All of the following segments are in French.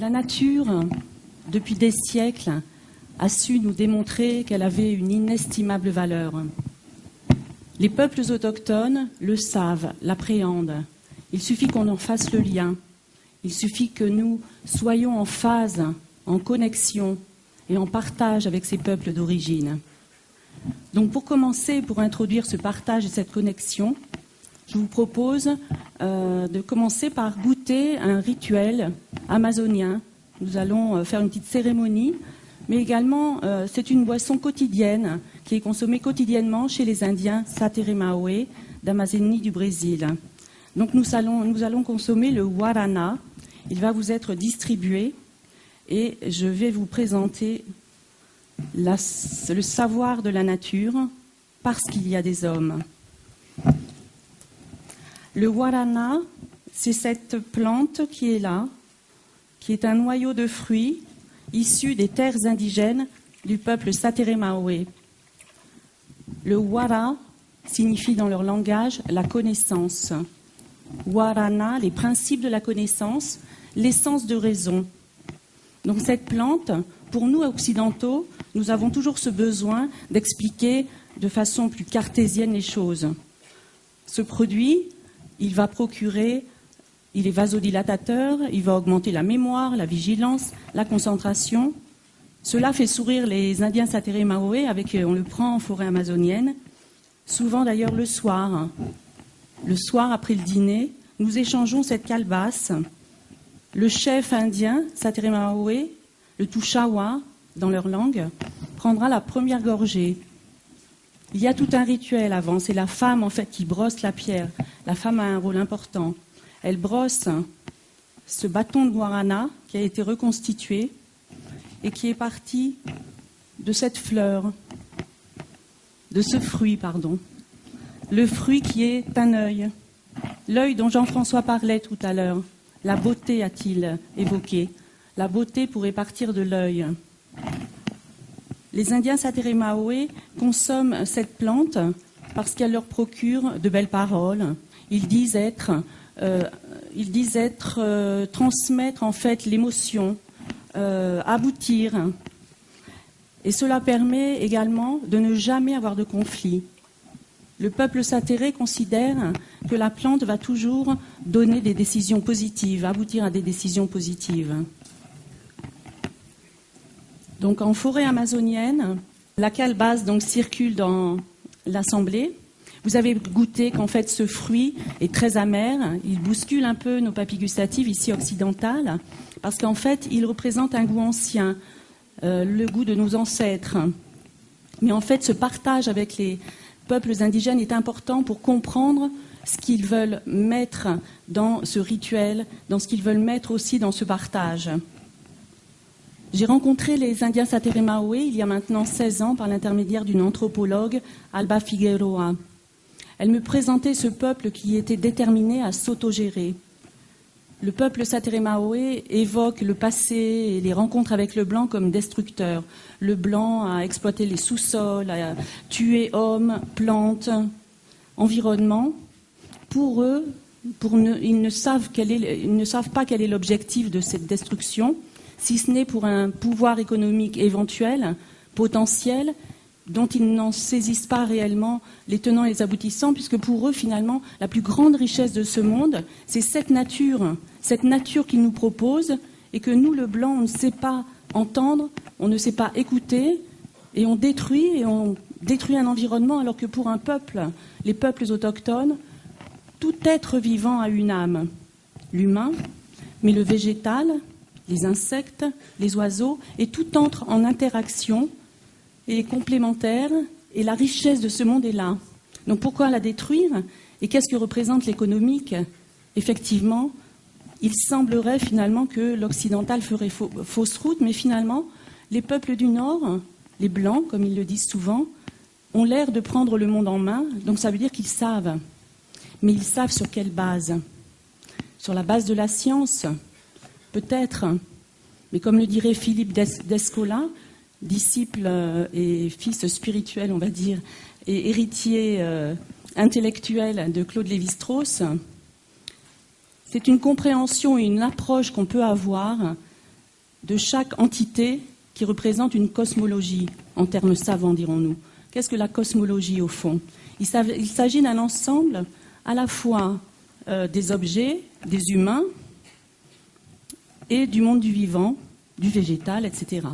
La nature, depuis des siècles, a su nous démontrer qu'elle avait une inestimable valeur. Les peuples autochtones le savent, l'appréhendent. Il suffit qu'on en fasse le lien. Il suffit que nous soyons en phase, en connexion et en partage avec ces peuples d'origine. Donc pour commencer, pour introduire ce partage et cette connexion, je vous propose de commencer par goûter un rituel amazonien. Nous allons faire une petite cérémonie, mais également c'est une boisson quotidienne qui est consommée quotidiennement chez les Indiens Sateremaoé d'Amazonie du Brésil. Donc nous allons consommer le guarana. Il va vous être distribué et je vais vous présenter le savoir de la nature parce qu'il y a des hommes. Le guarana, c'est cette plante qui est là, qui est un noyau de fruits issu des terres indigènes du peuple Sateremaoé. Le guara signifie dans leur langage la connaissance. Guarana, les principes de la connaissance, l'essence de raison. Donc cette plante, pour nous occidentaux, nous avons toujours ce besoin d'expliquer de façon plus cartésienne les choses. Ce produit, il est vasodilatateur, il va augmenter la mémoire, la vigilance, la concentration. Cela fait sourire les Indiens Sateremaoé, on le prend en forêt amazonienne, souvent d'ailleurs le soir. Le soir, après le dîner, nous échangeons cette calebasse. Le chef indien Sateremaoé, le Tushawa, dans leur langue, prendra la première gorgée. Il y a tout un rituel avant. C'est la femme, en fait, qui brosse la pierre. La femme a un rôle important. Elle brosse ce bâton de guarana qui a été reconstitué et qui est parti de cette fleur, de ce fruit, pardon. Le fruit qui est un œil. L'œil dont Jean-François parlait tout à l'heure. La beauté, a-t-il évoqué. La beauté pourrait partir de l'œil. Les Indiens Sateremaoé consomment cette plante parce qu'elle leur procure de belles paroles. Ils disent transmettre en fait l'émotion, aboutir. Et cela permet également de ne jamais avoir de conflit. Le peuple satéré considère que la plante va toujours donner des décisions positives, aboutir à des décisions positives. Donc en forêt amazonienne, la calebasse donc circule dans l'assemblée. Vous avez goûté qu'en fait ce fruit est très amer, il bouscule un peu nos papilles gustatives ici occidentales, parce qu'en fait il représente un goût ancien, le goût de nos ancêtres. Mais en fait ce partage avec les peuples indigènes est important pour comprendre ce qu'ils veulent mettre dans ce rituel, dans ce qu'ils veulent mettre aussi dans ce partage. J'ai rencontré les Indiens Sateremaoé il y a maintenant 16 ans par l'intermédiaire d'une anthropologue, Alba Figueroa. Elle me présentait ce peuple qui était déterminé à s'autogérer. Le peuple Sateremaoé évoque le passé et les rencontres avec le blanc comme destructeurs. Le blanc a exploité les sous-sols, a tué hommes, plantes, environnement. Pour eux, ils ne savent pas quel est l'objectif de cette destruction, si ce n'est pour un pouvoir économique éventuel, potentiel, dont ils n'en saisissent pas réellement les tenants et les aboutissants, puisque pour eux, finalement, la plus grande richesse de ce monde, c'est cette nature qu'ils nous proposent, et que nous, le blanc, on ne sait pas entendre, on ne sait pas écouter, et on détruit un environnement, alors que pour un peuple, les peuples autochtones, tout être vivant a une âme. L'humain, mais le végétal, les insectes, les oiseaux, et tout entre en interaction et complémentaire, et la richesse de ce monde est là. Donc pourquoi la détruire? Et qu'est-ce que représente l'économique? Effectivement, il semblerait finalement que l'occidental ferait fausse route, mais finalement, les peuples du Nord, les Blancs, comme ils le disent souvent, ont l'air de prendre le monde en main, donc ça veut dire qu'ils savent. Mais ils savent sur quelle base? Sur la base de la science? Peut-être. Mais comme le dirait Philippe d'Escola, disciple et fils spirituel, on va dire, et héritier intellectuel de Claude Lévi-Strauss, c'est une compréhension et une approche qu'on peut avoir de chaque entité qui représente une cosmologie, en termes savants, dirons-nous. Qu'est-ce que la cosmologie, au fond? Il s'agit d'un ensemble à la fois des objets, des humains et du monde du vivant, du végétal, etc.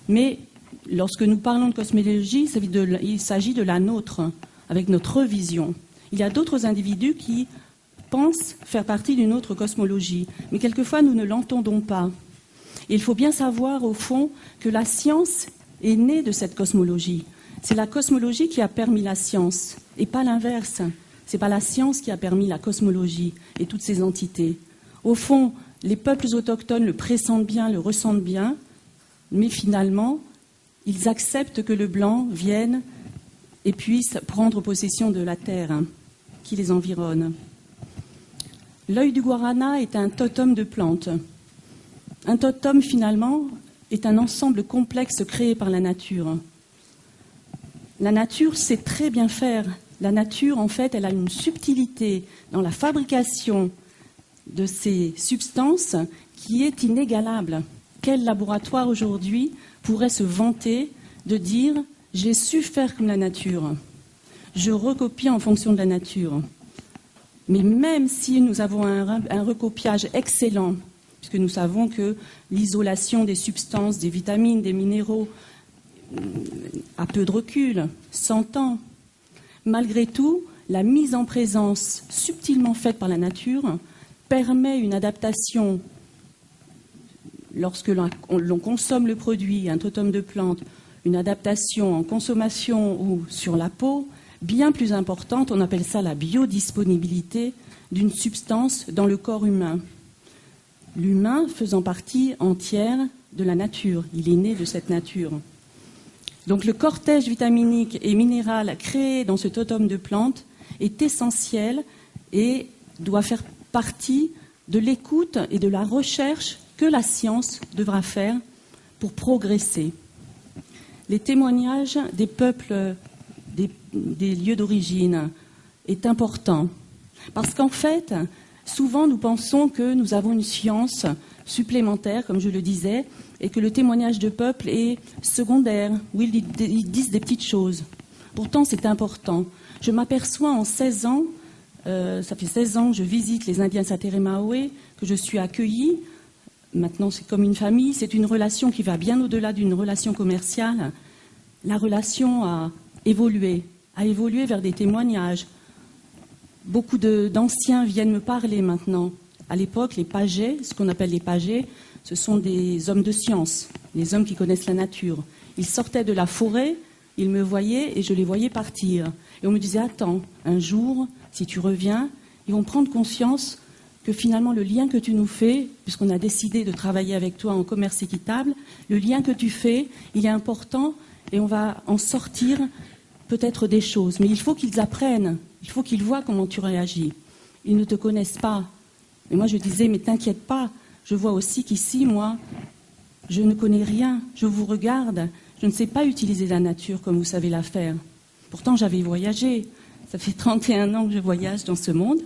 Mais lorsque nous parlons de cosmologie, il s'agit de la nôtre, avec notre vision. Il y a d'autres individus qui pensent faire partie d'une autre cosmologie, mais quelquefois nous ne l'entendons pas. Et il faut bien savoir, au fond, que la science est née de cette cosmologie. C'est la cosmologie qui a permis la science, et pas l'inverse. Ce n'est pas la science qui a permis la cosmologie et toutes ces entités. Au fond, les peuples autochtones le pressentent bien, le ressentent bien, mais finalement, ils acceptent que le blanc vienne et puisse prendre possession de la terre qui les environne. L'œil du guarana est un totem de plantes. Un totem, finalement, est un ensemble complexe créé par la nature. La nature sait très bien faire. La nature, en fait, elle a une subtilité dans la fabrication de ces substances qui est inégalable. Quel laboratoire aujourd'hui pourrait se vanter de dire « j'ai su faire comme la nature, je recopie en fonction de la nature ». Mais même si nous avons un recopiage excellent, puisque nous savons que l'isolation des substances, des vitamines, des minéraux, a peu de recul, 100 ans, malgré tout, la mise en présence subtilement faite par la nature permet une adaptation. Lorsque l'on consomme le produit, un totem de plantes, une adaptation en consommation ou sur la peau, bien plus importante, on appelle ça la biodisponibilité d'une substance dans le corps humain. L'humain faisant partie entière de la nature, il est né de cette nature. Donc le cortège vitaminique et minéral créé dans ce totem de plantes est essentiel et doit faire partie de l'écoute et de la recherche que la science devra faire pour progresser. Les témoignages des peuples des lieux d'origine est important parce qu'en fait, souvent nous pensons que nous avons une science supplémentaire, comme je le disais, et que le témoignage de peuple est secondaire, où ils disent des petites choses. Pourtant, c'est important. Je m'aperçois en 16 ans, ça fait 16 ans que je visite les Indiens Sateremaoé, que je suis accueillie. Maintenant, c'est comme une famille, c'est une relation qui va bien au-delà d'une relation commerciale. La relation a évolué vers des témoignages. Beaucoup d'anciens viennent me parler maintenant. À l'époque, les pagés, ce qu'on appelle les pagés, ce sont des hommes de science, des hommes qui connaissent la nature. Ils sortaient de la forêt, ils me voyaient et je les voyais partir. Et on me disait, attends, un jour, si tu reviens, ils vont prendre conscience que finalement le lien que tu nous fais, puisqu'on a décidé de travailler avec toi en commerce équitable, le lien que tu fais, il est important et on va en sortir peut-être des choses. Mais il faut qu'ils apprennent, il faut qu'ils voient comment tu réagis. Ils ne te connaissent pas. Et moi je disais, mais t'inquiète pas, je vois aussi qu'ici, moi, je ne connais rien, je vous regarde, je ne sais pas utiliser la nature comme vous savez la faire. Pourtant j'avais voyagé. Ça fait 31 ans que je voyage dans ce monde.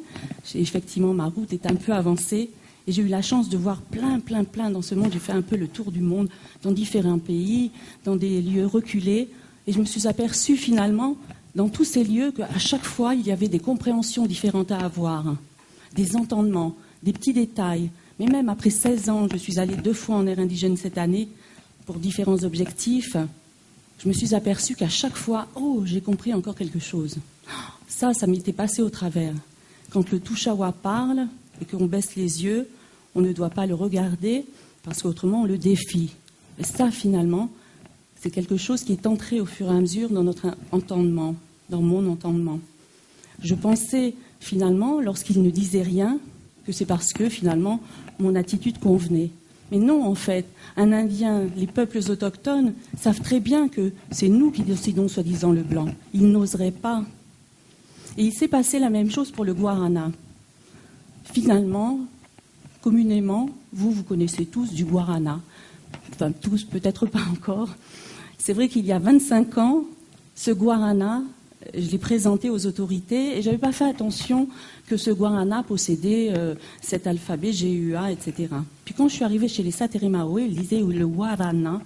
Effectivement, ma route est un peu avancée et j'ai eu la chance de voir plein dans ce monde. J'ai fait un peu le tour du monde, dans différents pays, dans des lieux reculés. Et je me suis aperçue finalement, dans tous ces lieux, qu'à chaque fois, il y avait des compréhensions différentes à avoir, des entendements, des petits détails. Mais même après 16 ans, je suis allée 2 fois en aire indigène cette année pour différents objectifs. Je me suis aperçue qu'à chaque fois, oh, j'ai compris encore quelque chose. Ça m'était passé au travers. Quand le Touchawa parle et qu'on baisse les yeux, on ne doit pas le regarder parce qu'autrement on le défie. Et ça, finalement, c'est quelque chose qui est entré au fur et à mesure dans notre entendement, dans mon entendement. Je pensais, finalement, lorsqu'il ne disait rien, que c'est parce que, finalement, mon attitude convenait. Mais non, en fait, un Indien, les peuples autochtones savent très bien que c'est nous qui décidons soi-disant le blanc. Ils n'oseraient pas. Et il s'est passé la même chose pour le guarana. Finalement, communément, vous connaissez tous du guarana. Enfin, tous, peut-être pas encore. C'est vrai qu'il y a 25 ans, ce guarana je l'ai présenté aux autorités et je n'avais pas fait attention que ce guarana possédait cet alphabet GUA, etc. Puis quand je suis arrivée chez les Sateremawe, ils disaient le guarana,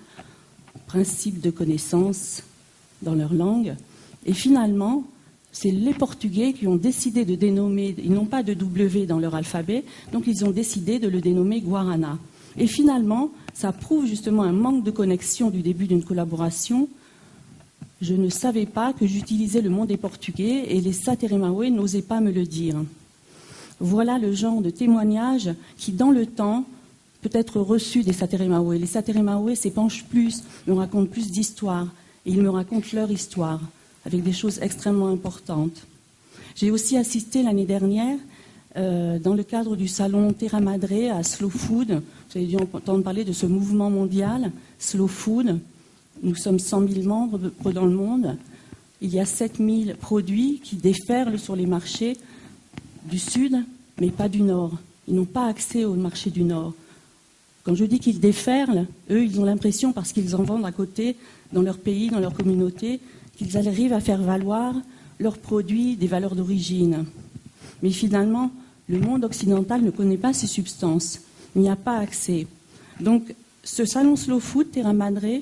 principe de connaissance dans leur langue. Et finalement, c'est les Portugais qui ont décidé de dénommer, ils n'ont pas de W dans leur alphabet, donc ils ont décidé de le dénommer guarana. Et finalement, ça prouve justement un manque de connexion du début d'une collaboration. Je ne savais pas que j'utilisais le nom des Portugais et les Sateremawe n'osaient pas me le dire. Voilà le genre de témoignage qui, dans le temps, peut être reçu des Sateremawe. Les Sateremawe s'épanchent plus, me racontent plus d'histoires et ils me racontent leur histoire avec des choses extrêmement importantes. J'ai aussi assisté l'année dernière dans le cadre du salon Terra Madre à Slow Food. Vous avez dû entendre parler de ce mouvement mondial, Slow Food. Nous sommes 100 000 membres dans le monde. Il y a 7 000 produits qui déferlent sur les marchés du Sud, mais pas du Nord. Ils n'ont pas accès au marché du Nord. Quand je dis qu'ils déferlent, eux, ils ont l'impression, parce qu'ils en vendent à côté, dans leur pays, dans leur communauté, qu'ils arrivent à faire valoir leurs produits des valeurs d'origine. Mais finalement, le monde occidental ne connaît pas ces substances. Il n'y a pas accès. Donc, ce salon Slow Food, Terra Madre,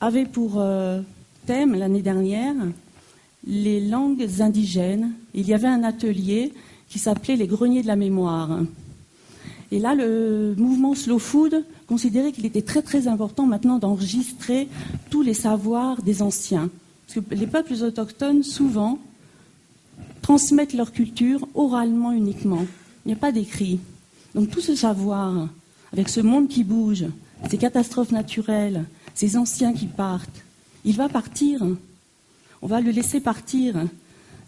avait pour thème l'année dernière les langues indigènes. Il y avait un atelier qui s'appelait les greniers de la mémoire. Et là, le mouvement Slow Food considérait qu'il était très très important maintenant d'enregistrer tous les savoirs des anciens. Parce que les peuples autochtones, souvent, transmettent leur culture oralement uniquement. Il n'y a pas d'écrit. Donc tout ce savoir, avec ce monde qui bouge, ces catastrophes naturelles, ces anciens qui partent, il va partir. On va le laisser partir.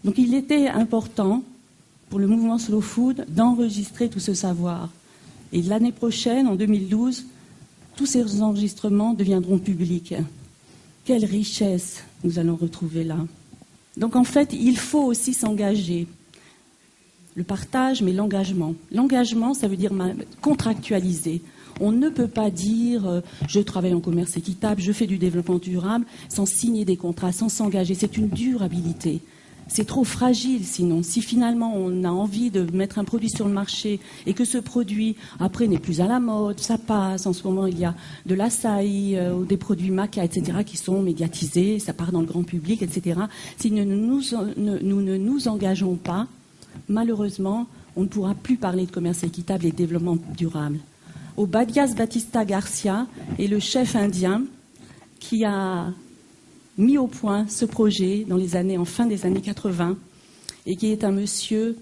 Donc il était important pour le mouvement Slow Food d'enregistrer tout ce savoir. Et l'année prochaine, en 2012, tous ces enregistrements deviendront publics. Quelle richesse nous allons retrouver là. Donc en fait, il faut aussi s'engager. Le partage, mais l'engagement. L'engagement, ça veut dire contractualiser. On ne peut pas dire je travaille en commerce équitable, je fais du développement durable, sans signer des contrats, sans s'engager. C'est une durabilité. C'est trop fragile sinon. Si finalement on a envie de mettre un produit sur le marché et que ce produit après n'est plus à la mode, ça passe. En ce moment il y a de l'açaï ou des produits maca, etc. qui sont médiatisés, ça part dans le grand public, etc. Si nous ne nous engageons pas, malheureusement, on ne pourra plus parler de commerce équitable et de développement durable. Obadias Batista Garcia est le chef indien qui a mis au point ce projet en fin des années 80 et qui est un monsieur,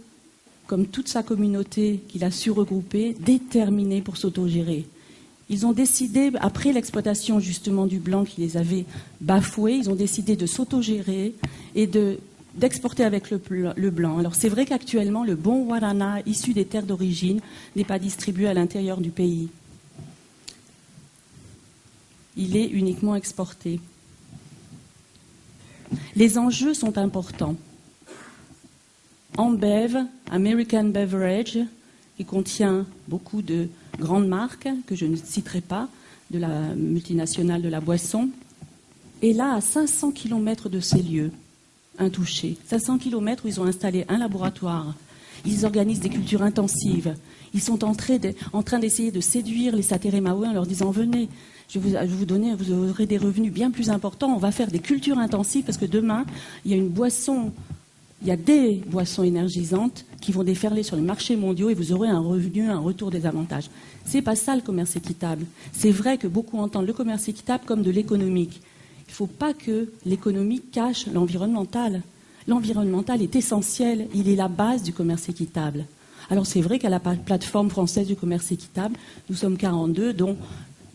comme toute sa communauté qu'il a su regrouper, déterminé pour s'autogérer. Ils ont décidé, après l'exploitation justement du blanc qui les avait bafoués, ils ont décidé de s'autogérer et d'exporter avec le blanc. Alors c'est vrai qu'actuellement, le bon guarana issu des terres d'origine n'est pas distribué à l'intérieur du pays. Il est uniquement exporté. Les enjeux sont importants. Ambev, American Beverage, qui contient beaucoup de grandes marques, que je ne citerai pas, de la multinationale de la boisson, est là à 500 km de ces lieux. Intouchés. 500 km où ils ont installé un laboratoire. Ils organisent des cultures intensives. Ils sont en train d'essayer de séduire les Sateremawe en leur disant « Venez, je vais vous donner, vous aurez des revenus bien plus importants. On va faire des cultures intensives parce que demain, il y a des boissons énergisantes qui vont déferler sur les marchés mondiaux et vous aurez un revenu, un retour des avantages. » C'est pas ça le commerce équitable. C'est vrai que beaucoup entendent le commerce équitable comme de l'économique. Il ne faut pas que l'économique cache l'environnemental. L'environnemental est essentiel, il est la base du commerce équitable. Alors c'est vrai qu'à la plateforme française du commerce équitable, nous sommes 42, dont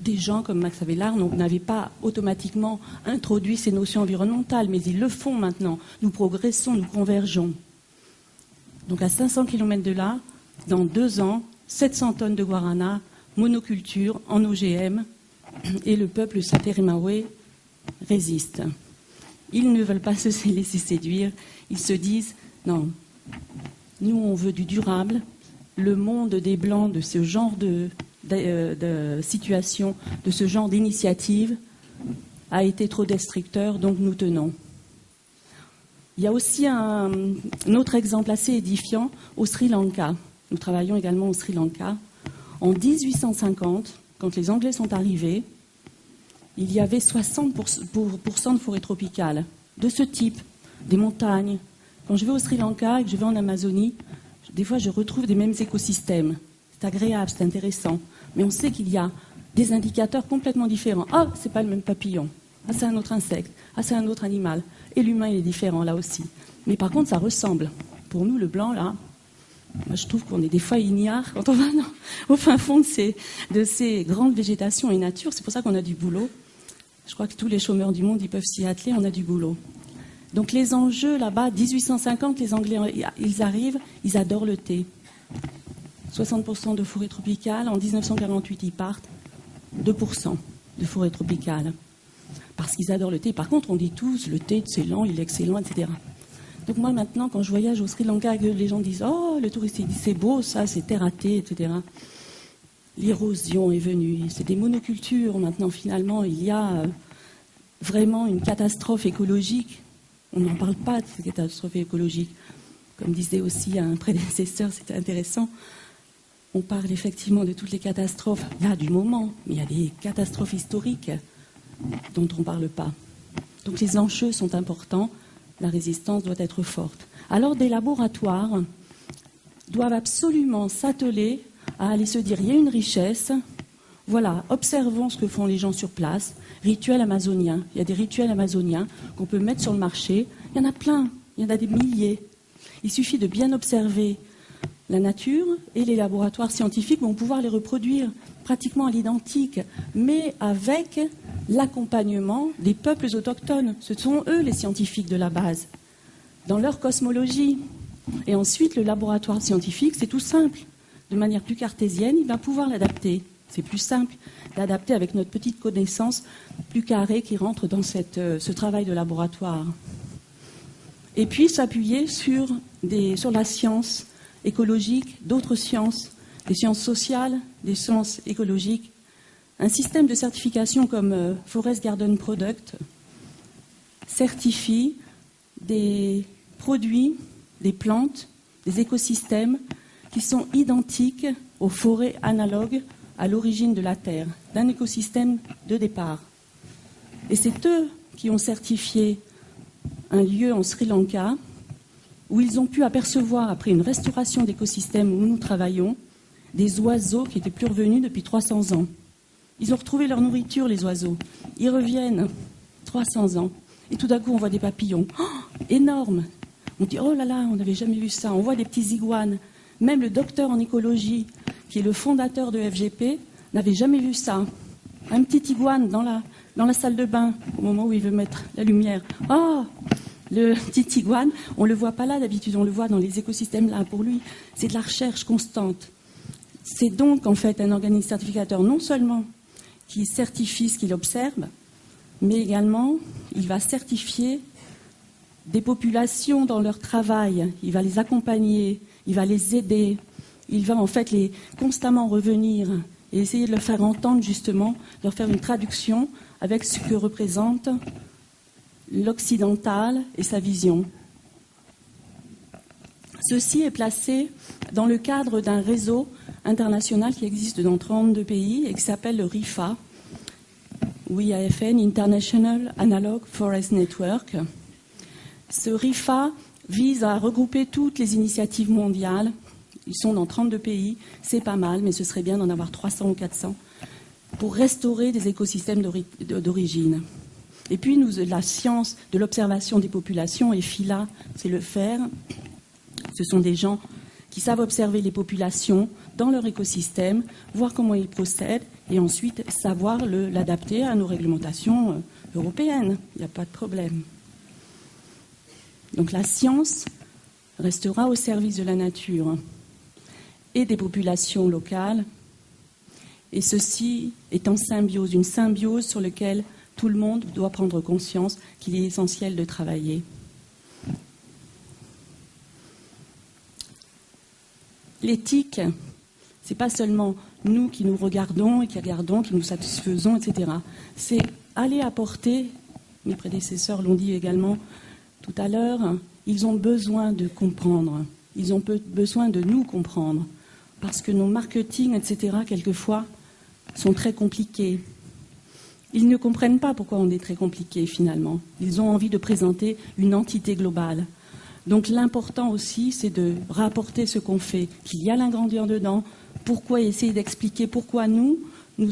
des gens comme Max Avelar n'avaient pas automatiquement introduit ces notions environnementales, mais ils le font maintenant. Nous progressons, nous convergeons. Donc à 500 km de là, dans 2 ans, 700 tonnes de guarana, monoculture, en OGM, et le peuple Sateremawe résiste. Ils ne veulent pas se laisser séduire. Ils se disent, non, nous on veut du durable. Le monde des Blancs, de ce genre de situation, de ce genre d'initiative, a été trop destructeur, donc nous tenons. Il y a aussi un autre exemple assez édifiant au Sri Lanka. Nous travaillons également au Sri Lanka. En 1850, quand les Anglais sont arrivés, il y avait 60% de forêts tropicales de ce type, des montagnes. Quand je vais au Sri Lanka et que je vais en Amazonie, des fois je retrouve des mêmes écosystèmes. C'est agréable, c'est intéressant. Mais on sait qu'il y a des indicateurs complètement différents. Ah, c'est pas le même papillon. Ah, c'est un autre insecte. Ah, c'est un autre animal. Et l'humain, il est différent là aussi. Mais par contre, ça ressemble. Pour nous, le blanc, là, moi, je trouve qu'on est des fois ignares quand on va au fin fond de ces grandes végétations et natures. C'est pour ça qu'on a du boulot. Je crois que tous les chômeurs du monde, ils peuvent s'y atteler, on a du boulot. Donc les enjeux là-bas, 1850, les Anglais, ils arrivent, ils adorent le thé. 60% de forêt tropicale. En 1948, ils partent. 2% de forêt tropicale. Parce qu'ils adorent le thé. Par contre, on dit tous, le thé, c'est lent, il est excellent, etc. Donc moi, maintenant, quand je voyage au Sri Lanka, que les gens disent « Oh, le touriste, il dit c'est beau, ça, c'est terre à thé, etc. » L'érosion est venue. C'est des monocultures. Maintenant, finalement, il y a vraiment une catastrophe écologique. On n'en parle pas de cette catastrophe écologique. Comme disait aussi un prédécesseur, c'était intéressant. On parle effectivement de toutes les catastrophes, là, du moment. Mais il y a des catastrophes historiques dont on ne parle pas. Donc les enjeux sont importants. La résistance doit être forte. Alors des laboratoires doivent absolument s'atteler à aller se dire, il y a une richesse, voilà, observons ce que font les gens sur place, rituels amazoniens. Il y a des rituels amazoniens qu'on peut mettre sur le marché. Il y en a plein, il y en a des milliers. Il suffit de bien observer la nature et les laboratoires scientifiques vont pouvoir les reproduire pratiquement à l'identique, mais avec l'accompagnement des peuples autochtones. Ce sont eux les scientifiques de la base, dans leur cosmologie. Et ensuite, le laboratoire scientifique, c'est tout simple. De manière plus cartésienne, il va pouvoir l'adapter. C'est plus simple d'adapter avec notre petite connaissance plus carrée qui rentre dans ce travail de laboratoire. Et puis s'appuyer sur la science écologique, d'autres sciences, des sciences sociales, des sciences écologiques. Un système de certification comme Forest Garden Product certifie des produits, des plantes, des écosystèmes qui sont identiques aux forêts analogues à l'origine de la Terre, d'un écosystème de départ. Et c'est eux qui ont certifié un lieu en Sri Lanka où ils ont pu apercevoir, après une restauration d'écosystèmes où nous travaillons, des oiseaux qui n'étaient plus revenus depuis 300 ans. Ils ont retrouvé leur nourriture, les oiseaux. Ils reviennent 300 ans. Et tout d'un coup, on voit des papillons. Oh, énormes. On dit, oh là là, on n'avait jamais vu ça. On voit des petits iguanes. Même le docteur en écologie, qui est le fondateur de FGP, n'avait jamais vu ça. Un petit iguane dans la salle de bain, au moment où il veut mettre la lumière. Oh, le petit iguane, on ne le voit pas là d'habitude, on le voit dans les écosystèmes là. Pour lui, c'est de la recherche constante. C'est donc en fait un organisme certificateur non seulement qui certifie ce qu'il observe, mais également il va certifier des populations dans leur travail, il va les accompagner, il va les aider, il va en fait les constamment revenir et essayer de leur faire entendre justement, de leur faire une traduction avec ce que représente l'occidental et sa vision. Ceci est placé dans le cadre d'un réseau international qui existe dans 32 pays et qui s'appelle le RIFA, IAFN, International Analog Forest Network. Ce RIFA vise à regrouper toutes les initiatives mondiales. Ils sont dans 32 pays, c'est pas mal, mais ce serait bien d'en avoir 300 ou 400 pour restaurer des écosystèmes d'origine. Et puis, la science de l'observation des populations, et FILA, c'est le faire. Ce sont des gens qui savent observer les populations dans leur écosystème, voir comment ils procèdent, et ensuite savoir l'adapter à nos réglementations européennes. Il n'y a pas de problème. Donc la science restera au service de la nature et des populations locales, et ceci est en symbiose, une symbiose sur laquelle tout le monde doit prendre conscience qu'il est essentiel de travailler. L'éthique, ce n'est pas seulement nous qui nous regardons et qui nous satisfaisons, etc. C'est aller apporter, mes prédécesseurs l'ont dit également, tout à l'heure, ils ont besoin de comprendre. Ils ont besoin de nous comprendre. Parce que nos marketing, etc., quelquefois, sont très compliqués. Ils ne comprennent pas pourquoi on est très compliqué, finalement. Ils ont envie de présenter une entité globale. Donc l'important aussi, c'est de rapporter ce qu'on fait, qu'il y a l'ingrédient dedans, pourquoi essayer d'expliquer pourquoi nous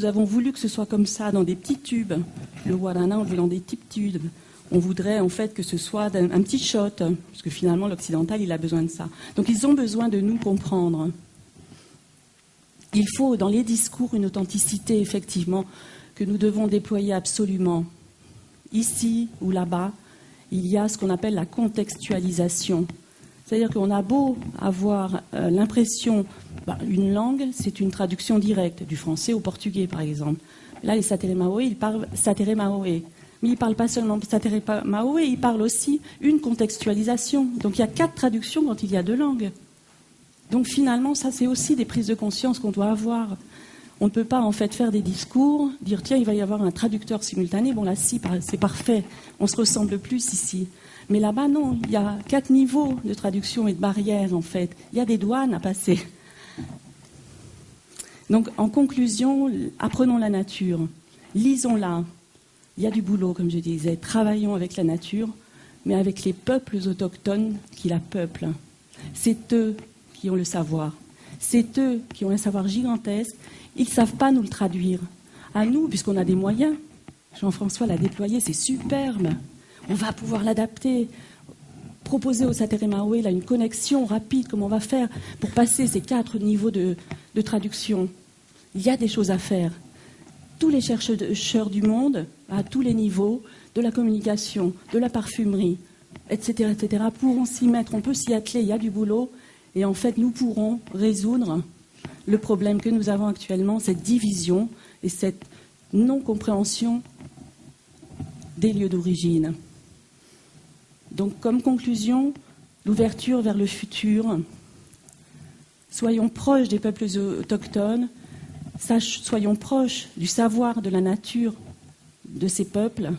avons voulu que ce soit comme ça, dans des petits tubes. Le guarana, on le veut dans des petits tubes. On voudrait en fait que ce soit un petit shot, parce que finalement l'occidental, il a besoin de ça. Donc ils ont besoin de nous comprendre. Il faut dans les discours une authenticité, effectivement, que nous devons déployer absolument. Ici ou là-bas, il y a ce qu'on appelle la contextualisation. C'est-à-dire qu'on a beau avoir l'impression, une langue, c'est une traduction directe, du français au portugais par exemple. Là, les Satere Maoé, ils parlent Satere Maoé. Mais ils ne parlent pas seulement Satere Maoé, ils parlent aussi une contextualisation. Donc il y a 4 traductions quand il y a 2 langues. Donc finalement, ça c'est aussi des prises de conscience qu'on doit avoir. On ne peut pas en fait faire des discours, dire tiens, il va y avoir un traducteur simultané. Bon là, si, c'est parfait, on se ressemble plus ici. Mais là-bas, non, il y a 4 niveaux de traduction et de barrières en fait. Il y a des douanes à passer. Donc en conclusion, apprenons la nature, lisons-la. Il y a du boulot, comme je disais, travaillons avec la nature, mais avec les peuples autochtones qui la peuplent. C'est eux qui ont le savoir. C'est eux qui ont un savoir gigantesque. Ils ne savent pas nous le traduire. À nous, puisqu'on a des moyens, Jean-François l'a déployé, c'est superbe. On va pouvoir l'adapter, proposer au Satere Maoé là, une connexion rapide, comme on va faire pour passer ces 4 niveaux de traduction. Il y a des choses à faire. Tous les chercheurs du monde, à tous les niveaux, de la communication, de la parfumerie, etc., pourront s'y mettre. On peut s'y atteler, il y a du boulot. Et en fait, nous pourrons résoudre le problème que nous avons actuellement, cette division et cette non-compréhension des lieux d'origine. Donc, comme conclusion, l'ouverture vers le futur. Soyons proches des peuples autochtones, soyons proches du savoir de la nature de ces peuples.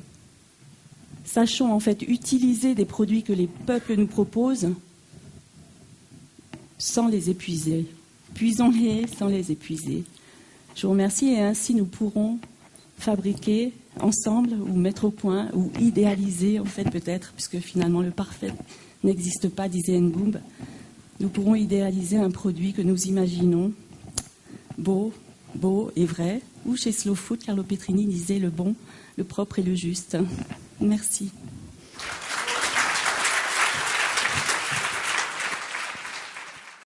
Sachons en fait utiliser des produits que les peuples nous proposent sans les épuiser. Puisons-les sans les épuiser. Je vous remercie et ainsi nous pourrons fabriquer ensemble ou mettre au point ou idéaliser en fait peut-être, puisque finalement le parfait n'existe pas, disait Ngumb. Nous pourrons idéaliser un produit que nous imaginons beau et vrai, ou chez Slow Food, Carlo Petrini disait le bon, le propre et le juste. Merci.